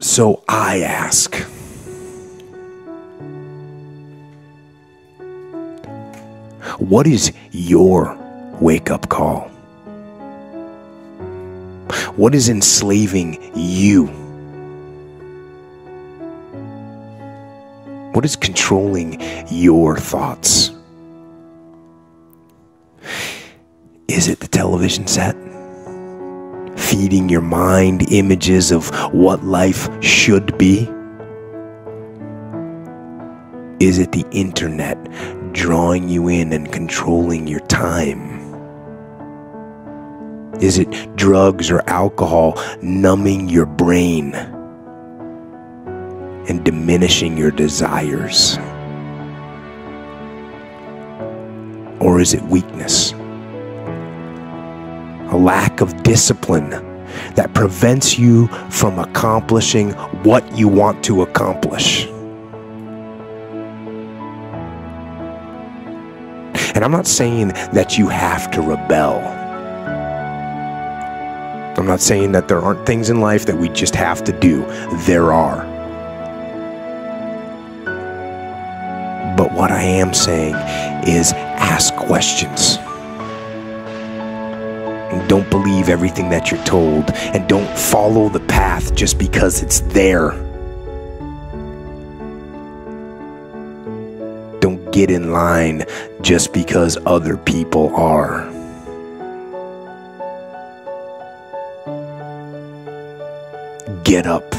So I ask, what is your wake-up call? What is enslaving you? What is controlling your thoughts? Is it the television set? Feeding your mind images of what life should be? Is it the internet drawing you in and controlling your time? Is it drugs or alcohol numbing your brain and diminishing your desires? Or is it weakness? A lack of discipline that prevents you from accomplishing what you want to accomplish. And I'm not saying that you have to rebel. I'm not saying that there aren't things in life that we just have to do. There are. But what I am saying is ask questions. Don't believe everything that you're told, and don't follow the path just because it's there. Don't get in line just because other people are. Get up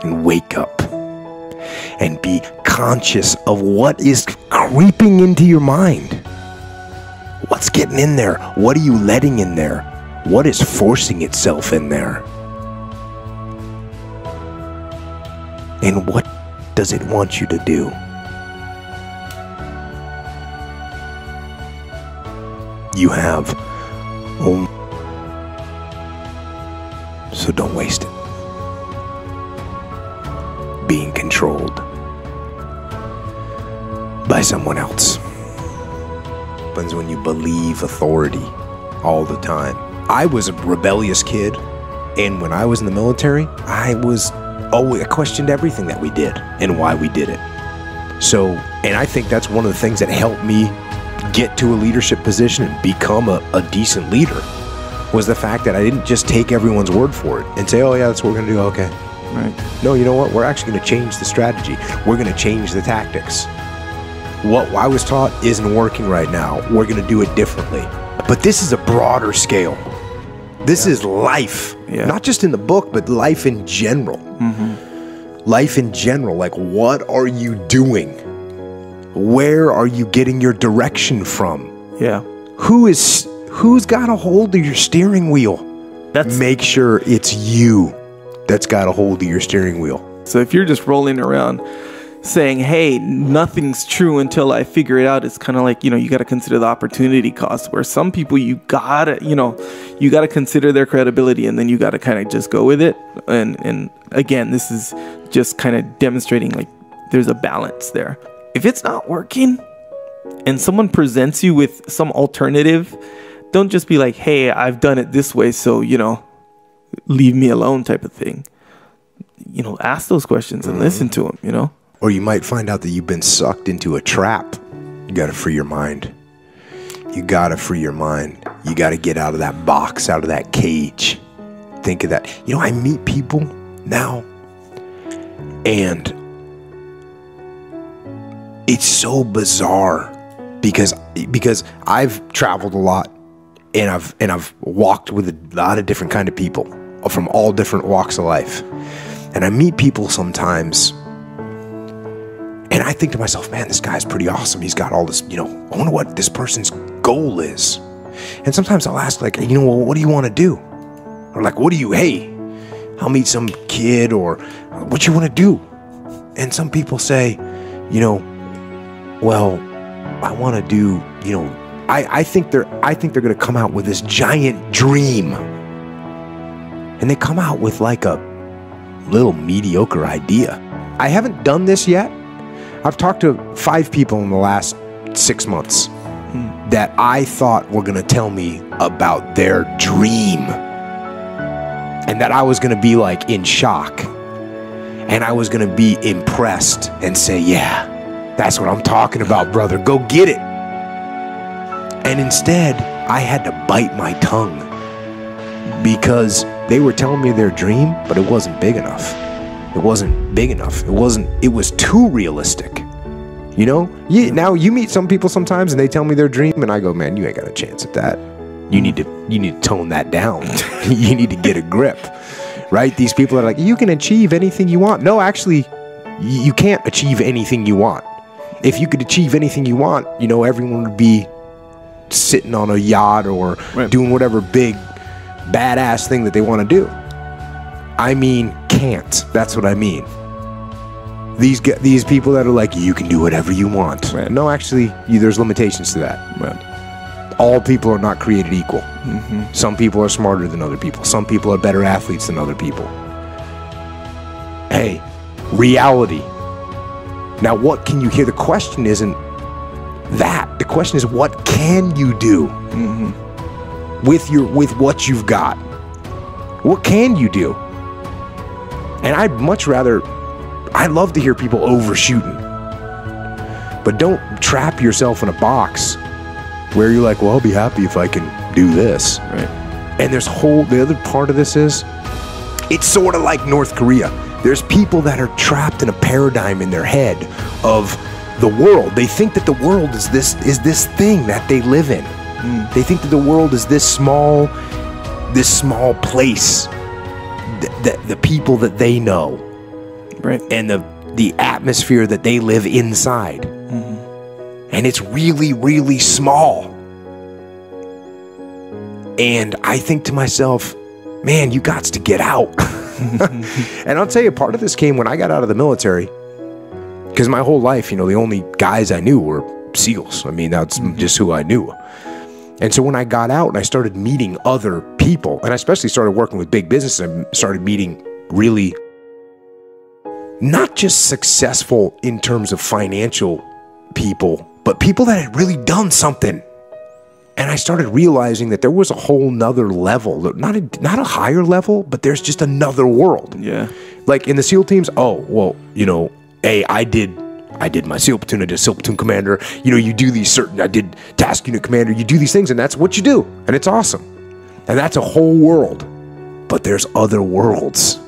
and wake up and be conscious of what is creeping into your mind. What's getting in there? What are you letting in there? What is forcing itself in there? And what does it want you to do? You have only, so don't waste it being controlled by someone else. When you believe authority all the time. I was a rebellious kid, and when I was in the military, I questioned everything that we did and why we did it. So, and I think that's one of the things that helped me get to a leadership position and become a decent leader, was the fact that I didn't just take everyone's word for it and say, oh yeah, that's what we're gonna do, okay. Right. No, you know what? We're actually gonna change the strategy. We're gonna change the tactics. What I was taught isn't working right now. We're going to do it differently. But this is a broader scale. This is life. Yeah. Not just in the book, but life in general. Mm-hmm. Life in general. Like, what are you doing? Where are you getting your direction from? Yeah. Who's got a hold of your steering wheel? Make sure it's you that's got a hold of your steering wheel. So if you're just rolling around saying, hey, nothing's true until I figure it out, it's kind of like, you got to consider the opportunity cost, where some people you gotta consider their credibility, and then you got to kind of just go with it. And again, this is just kind of demonstrating like there's a balance there. If it's not working and someone presents you with some alternative, don't just be like, hey, I've done it this way, so, leave me alone type of thing. Ask those questions and listen to them, Or you might find out that you've been sucked into a trap. You got to free your mind. You got to free your mind. You got to get out of that box, out of that cage. Think of that. I meet people now, and it's so bizarre because I've traveled a lot, and I've walked with a lot of different kind of people from all different walks of life. And I meet people sometimes, and I think to myself, man, this guy's pretty awesome. He's got all this, I wonder what this person's goal is. And sometimes I'll ask, like, well, what do you want to do? Or like, hey, I'll meet some kid, or what you want to do? And some people say, well, I want to do, I think they're going to come out with this giant dream. And they come out with like a little mediocre idea. I haven't done this yet. I've talked to 5 people in the last 6 months that I thought were going to tell me about their dream. and that I was going to be like in shock, and I was going to be impressed and say, yeah, that's what I'm talking about, brother. Go get it. And instead, I had to bite my tongue because they were telling me their dream, but it wasn't big enough. It wasn't big enough. It was too realistic. You know, now you meet some people sometimes and they tell me their dream and I go, man, you ain't got a chance at that. You need to tone that down. You need to get a grip, right? These people are like, you can achieve anything you want. No, actually, you can't achieve anything you want. If you could achieve anything you want, you know, everyone would be sitting on a yacht or doing whatever big badass thing that they want to do. I mean, can't. That's what I mean. These people that are like, you can do whatever you want. Right. No, actually, there's limitations to that. Right. All people are not created equal. Some people are smarter than other people. Some people are better athletes than other people. Hey, reality. Now, what can you hear? The question isn't that. The question is, what can you do with what you've got? What can you do? And I'd love to hear people overshooting. But don't trap yourself in a box where you're like, well, I'll be happy if I can do this. Right. And the other part of this is, it's sort of like North Korea. There's people that are trapped in a paradigm in their head of the world. They think that the world is this thing that they live in. They think that the world is this small place, the people that they know, right, and the atmosphere that they live inside. And it's really, really small. And I think to myself, man, you got to get out. And I'll tell you, part of this came when I got out of the military, because my whole life, you know, the only guys I knew were SEALs. I mean, that's just who I knew. And so when I got out and I started meeting other people, and I especially started working with big businesses, I started meeting really not just successful in terms of financial people, but people that had really done something. And I started realizing that there was a whole nother level, not a higher level, but there's just another world. Yeah. Like in the SEAL teams, oh, well, you know, hey, I did my SEAL platoon, I did SEAL platoon commander. You know, you do these I did task unit commander, you do these things, and that's what you do. And it's awesome. And that's a whole world. But there's other worlds.